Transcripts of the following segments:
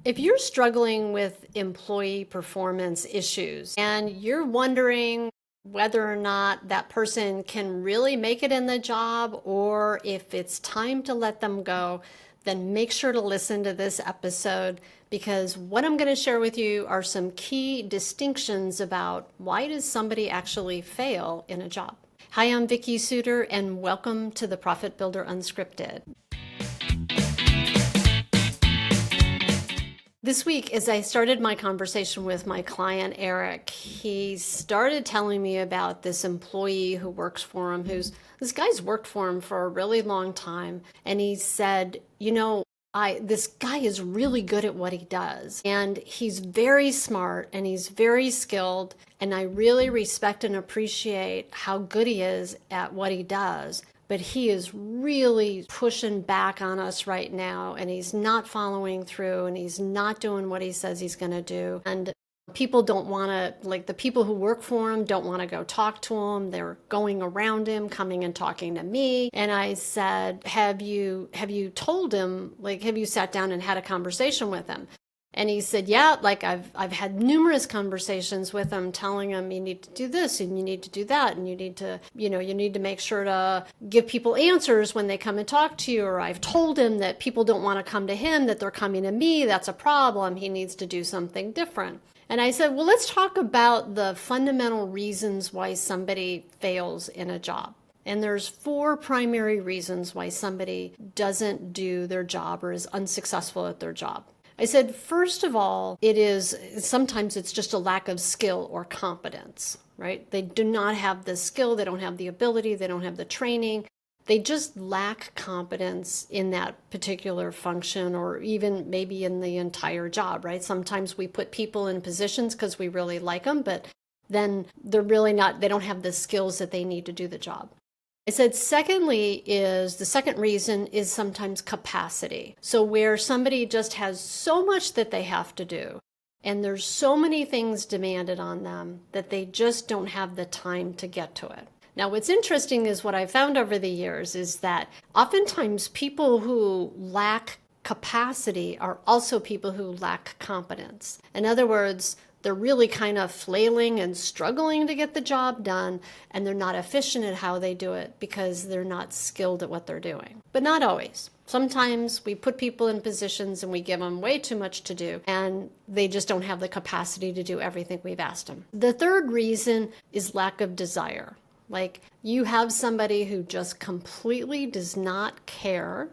If you're struggling with employee performance issues and you're wondering whether or not that person can really make it in the job or if it's time to let them go, then make sure to listen to this episode because what I'm going to share with you are some key distinctions about why does somebody actually fail in a job. Hi, I'm Vicki Suter and welcome to the Profit Builder Unscripted. This week, as I started my conversation with my client, Eric, he started telling me about this employee who works for him, this guy's worked for him for a really long time. And he said, this guy is really good at what he does. And he's very smart and he's very skilled. And I really respect and appreciate how good he is at what he does. But he is really pushing back on us right now, and he's not following through, and he's not doing what he says he's going to do. And people don't want to, like the people who work for him don't want to go talk to him. They're going around him, coming and talking to me. And I said, have you told him, like, have you sat down and had a conversation with him? And he said, yeah, like I've had numerous conversations with him telling him you need to do this and you need to do that and you need to make sure to give people answers when they come and talk to you. Or I've told him that people don't want to come to him, that they're coming to me. That's a problem. He needs to do something different. And I said, well, let's talk about the fundamental reasons why somebody fails in a job. And there's 4 primary reasons why somebody doesn't do their job or is unsuccessful at their job. I said, first of all, sometimes it's just a lack of skill or competence, right? They do not have the skill, they don't have the ability, they don't have the training. They just lack competence in that particular function or even maybe in the entire job, right? Sometimes we put people in positions because we really like them, but then they don't have the skills that they need to do the job. I said, the second reason is sometimes capacity. So where somebody just has so much that they have to do, and there's so many things demanded on them that they just don't have the time to get to it. Now, what's interesting is what I found over the years is that oftentimes people who lack capacity are also people who lack competence. In other words, they're really kind of flailing and struggling to get the job done, and they're not efficient at how they do it because they're not skilled at what they're doing. But not always. Sometimes we put people in positions and we give them way too much to do, and they just don't have the capacity to do everything we've asked them. The third reason is lack of desire. Like you have somebody who just completely does not care,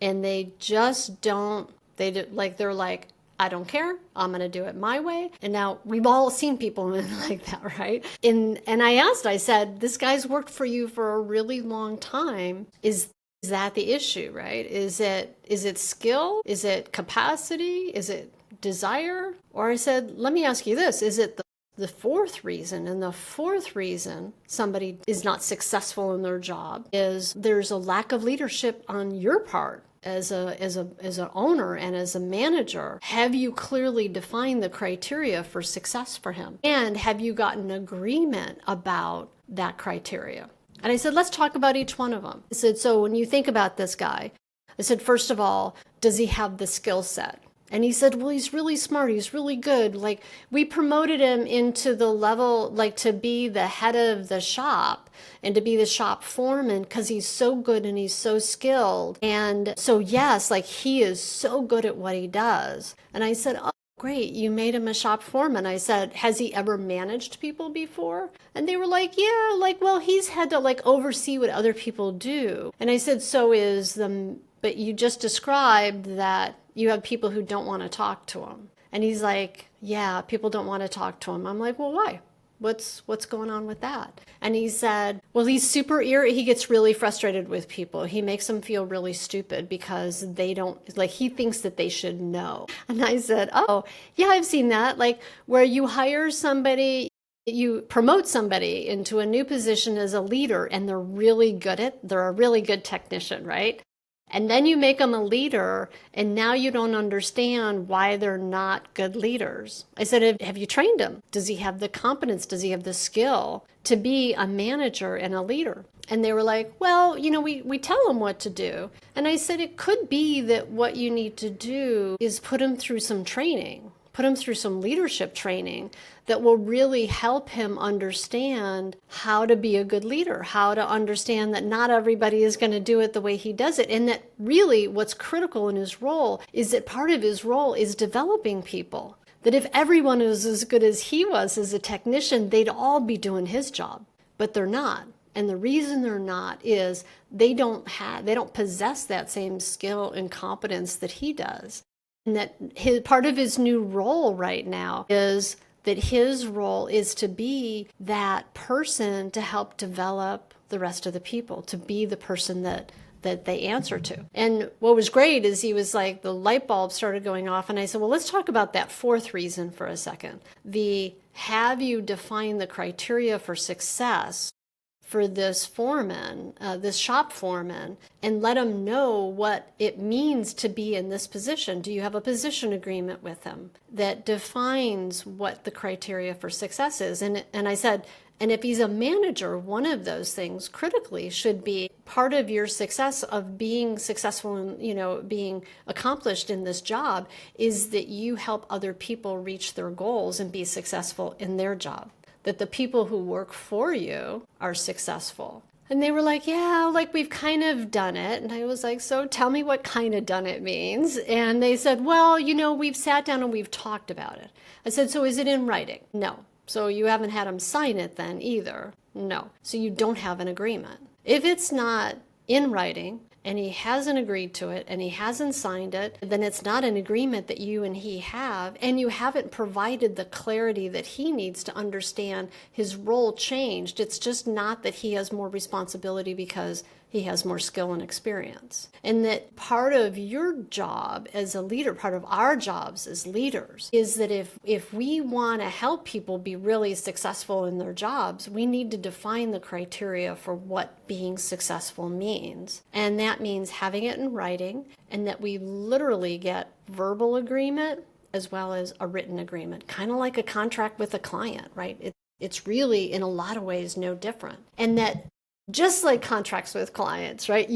and they just don't, they're like, I don't care. I'm going to do it my way. And now we've all seen people like that, right? And I said, this guy's worked for you for a really long time. Is that the issue, right? Is it skill? Is it capacity? Is it desire? Or I said, let me ask you this. Is it the fourth reason? And the fourth reason somebody is not successful in their job is there's a lack of leadership on your part. As an owner and as a manager, have you clearly defined the criteria for success for him? And have you gotten agreement about that criteria? And I said, let's talk about each one of them. I said, so when you think about this guy, I said, first of all, does he have the skill set? And he said, well, he's really smart. He's really good. Like we promoted him into the level, like to be the head of the shop and to be the shop foreman because he's so good and he's so skilled. And so, yes, like he is so good at what he does. And I said, oh, great. You made him a shop foreman. I said, has he ever managed people before? And they were like, yeah, like, well, he's had to like oversee what other people do. And I said, but you just described that you have people who don't want to talk to him. And he's like, yeah, people don't want to talk to him. I'm like, well, why? What's going on with that? And he said, well, he's super he gets really frustrated with people. He makes them feel really stupid because they don't, like he thinks that they should know. And I said, oh, yeah, I've seen that. Like where you hire somebody, you promote somebody into a new position as a leader and they're a really good technician, right? And then you make them a leader, and now you don't understand why they're not good leaders. I said, have you trained him? Does he have the competence? Does he have the skill to be a manager and a leader? And they were like, well, we tell him what to do. And I said, it could be that what you need to do is put him through some training. Put him through some leadership training that will really help him understand how to be a good leader, how to understand that not everybody is going to do it the way he does it. And that really what's critical in his role is that part of his role is developing people. That if everyone was as good as he was as a technician, they'd all be doing his job, but they're not. And the reason they're not is they don't possess that same skill and competence that he does. And that part of his new role right now is that his role is to be that person to help develop the rest of the people, to be the person that they answer to. And what was great is he was like, the light bulb started going off. And I said, well, let's talk about that fourth reason for a second. Have you defined the criteria for success for this foreman, this shop foreman, and let him know what it means to be in this position? Do you have a position agreement with him that defines what the criteria for success is? And I said, and if he's a manager, one of those things critically should be part of your success of being successful and being accomplished in this job is that you help other people reach their goals and be successful in their job. That the people who work for you are successful. And they were like, yeah, like we've kind of done it. And I was like, so tell me what kind of done it means. And they said, well, we've sat down and we've talked about it. I said, so is it in writing? No. So you haven't had them sign it then either? No. So you don't have an agreement. If it's not in writing, and he hasn't agreed to it, and he hasn't signed it, then it's not an agreement that you and he have, and you haven't provided the clarity that he needs to understand his role changed. It's just not that he has more responsibility because he has more skill and experience. And that part of your job as a leader, part of our jobs as leaders, is that if we want to help people be really successful in their jobs, we need to define the criteria for what being successful means. And that means having it in writing, and that we literally get verbal agreement as well as a written agreement, kind of like a contract with a client, right? It's really, in a lot of ways, no different. And that just like contracts with clients, right?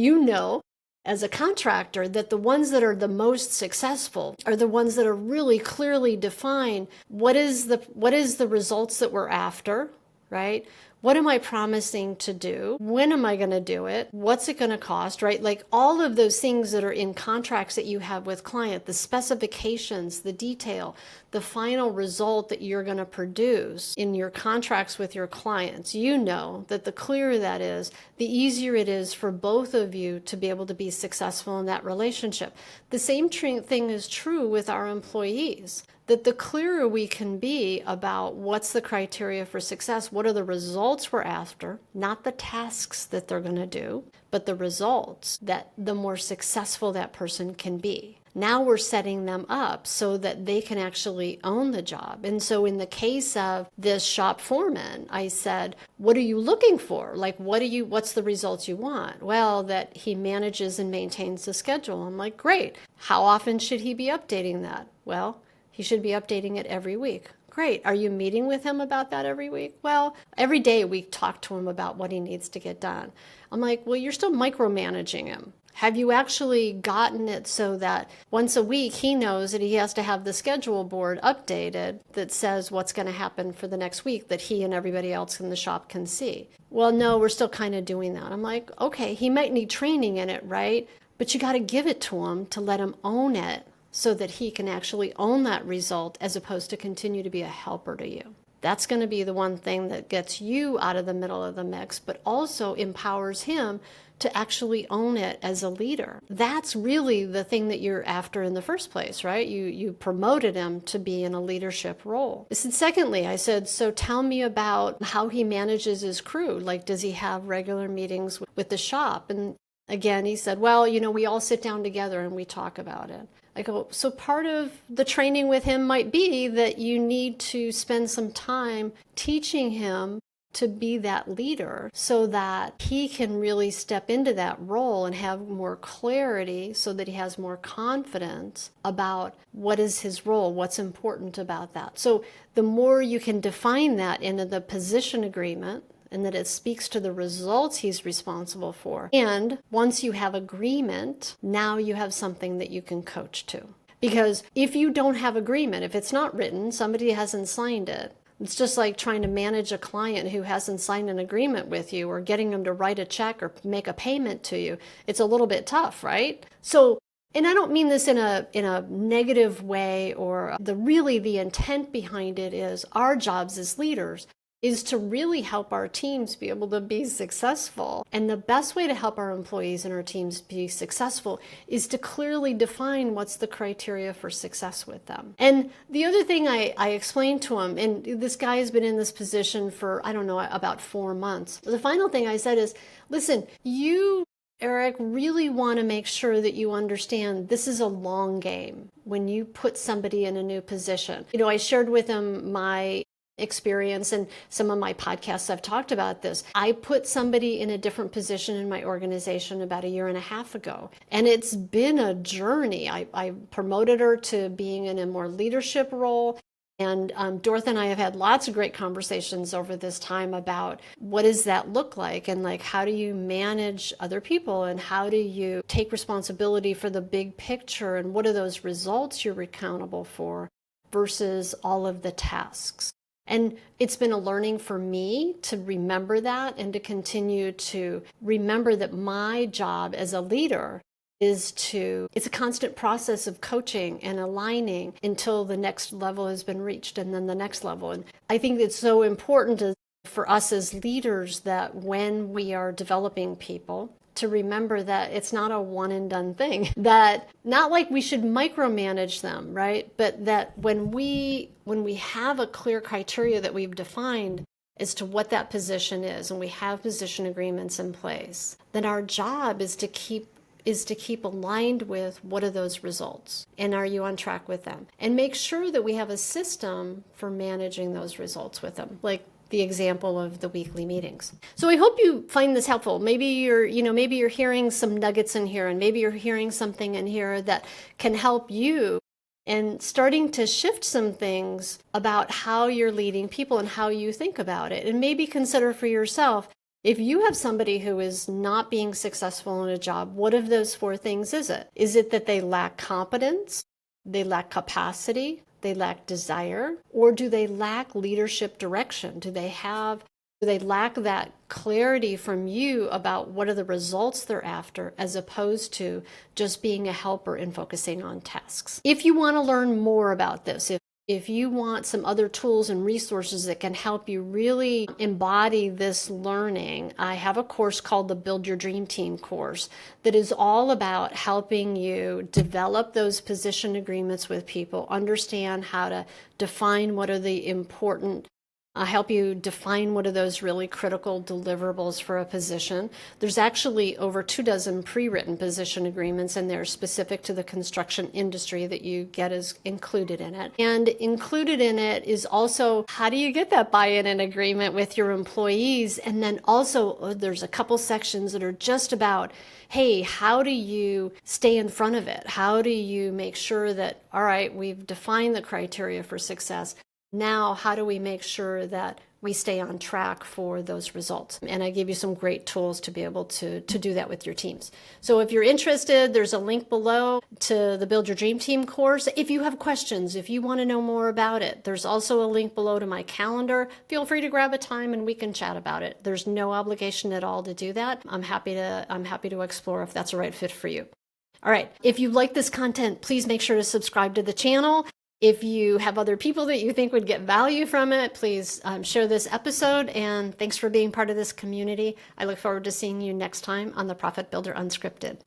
As a contractor, that the ones that are the most successful are the ones that are really clearly defined. What is the results that we're after, right? What am I promising to do? When am I going to do it? What's it going to cost, right? Like all of those things that are in contracts that you have with client, the specifications, the detail, the final result that you're going to produce in your contracts with your clients. That the clearer that is, the easier it is for both of you to be able to be successful in that relationship. The same thing is true with our employees. That the clearer we can be about what's the criteria for success, what are the results we're after, not the tasks that they're going to do, but the results, that the more successful that person can be. Now we're setting them up so that they can actually own the job. And so in the case of this shop foreman, I said, what are you looking for? Like, what's the results you want? Well, that he manages and maintains the schedule. I'm like, great. How often should he be updating that? Well, he should be updating it every week. Great. Are you meeting with him about that every week? Well, every day we talk to him about what he needs to get done. I'm like, well, you're still micromanaging him. Have you actually gotten it so that once a week he knows that he has to have the schedule board updated that says what's going to happen for the next week that he and everybody else in the shop can see? Well, no, we're still kind of doing that. I'm like, okay, he might need training in it, right? But you got to give it to him to let him own it, so that he can actually own that result as opposed to continue to be a helper to you. That's going to be the one thing that gets you out of the middle of the mix, but also empowers him to actually own it as a leader. That's really the thing that you're after in the first place, right? You promoted him to be in a leadership role. I said, secondly, I said, so tell me about how he manages his crew. Like, does he have regular meetings with the shop? And again, he said, well, we all sit down together and we talk about it. I go, so part of the training with him might be that you need to spend some time teaching him to be that leader so that he can really step into that role and have more clarity so that he has more confidence about what is his role, what's important about that. So the more you can define that into the position agreement, and that it speaks to the results he's responsible for. And once you have agreement, now you have something that you can coach to. Because if you don't have agreement, if it's not written, somebody hasn't signed it, it's just like trying to manage a client who hasn't signed an agreement with you or getting them to write a check or make a payment to you. It's a little bit tough, right? So, and I don't mean this in a negative way, or the intent behind it is our jobs as leaders is to really help our teams be able to be successful. And the best way to help our employees and our teams be successful is to clearly define what's the criteria for success with them. And the other thing I explained to him, and this guy has been in this position for, I don't know, about 4 months. The final thing I said is, listen, you, Eric, really want to make sure that you understand this is a long game when you put somebody in a new position. You know, I shared with him my experience, and some of my podcasts I've talked about this. I put somebody in a different position in my organization about 1.5 years ago, and it's been a journey. I promoted her to being in a more leadership role. And Dorothy and I have had lots of great conversations over this time about what does that look like, and like how do you manage other people, and how do you take responsibility for the big picture, and what are those results you're accountable for versus all of the tasks. And it's been a learning for me to remember that and to continue to remember that my job as a leader it's a constant process of coaching and aligning until the next level has been reached, and then the next level. And I think it's so important for us as leaders that when we are developing people, to remember that it's not a one and done thing, that not like we should micromanage them, right? But that when we have a clear criteria that we've defined as to what that position is, and we have position agreements in place, then our job is to keep aligned with what are those results, and are you on track with them, and make sure that we have a system for managing those results with them, like the example of the weekly meetings. So I hope you find this helpful. Maybe you're hearing some nuggets in here, and maybe you're hearing something in here that can help you and starting to shift some things about how you're leading people and how you think about it. And maybe consider for yourself, if you have somebody who is not being successful in a job, what of those 4 things is it? Is it that they lack competence, they lack capacity, they lack desire, or do they lack leadership direction? Do they lack that clarity from you about what are the results they're after, as opposed to just being a helper and focusing on tasks? If you want to learn more about this, if you want some other tools and resources that can help you really embody this learning, I have a course called the Build Your Dream Team course that is all about helping you develop those position agreements with people, understand how to define what are the important help you define what are those really critical deliverables for a position. There's actually over 24 pre-written position agreements in there specific to the construction industry that you get as included in it. And included in it is also how do you get that buy-in and agreement with your employees? And then also there's a couple sections that are just about, hey, how do you stay in front of it? How do you make sure that, all right, we've defined the criteria for success. Now, how do we make sure that we stay on track for those results? And I give you some great tools to be able to do that with your teams. So if you're interested, there's a link below to the Build Your Dream Team course. If you have questions, if you want to know more about it, there's also a link below to my calendar. Feel free to grab a time and we can chat about it. There's no obligation at all to do that. I'm happy to explore if that's a right fit for you. All right. If you like this content, please make sure to subscribe to the channel. If you have other people that you think would get value from it, please share this episode. And thanks for being part of this community. I look forward to seeing you next time on the Profit Builder Unscripted.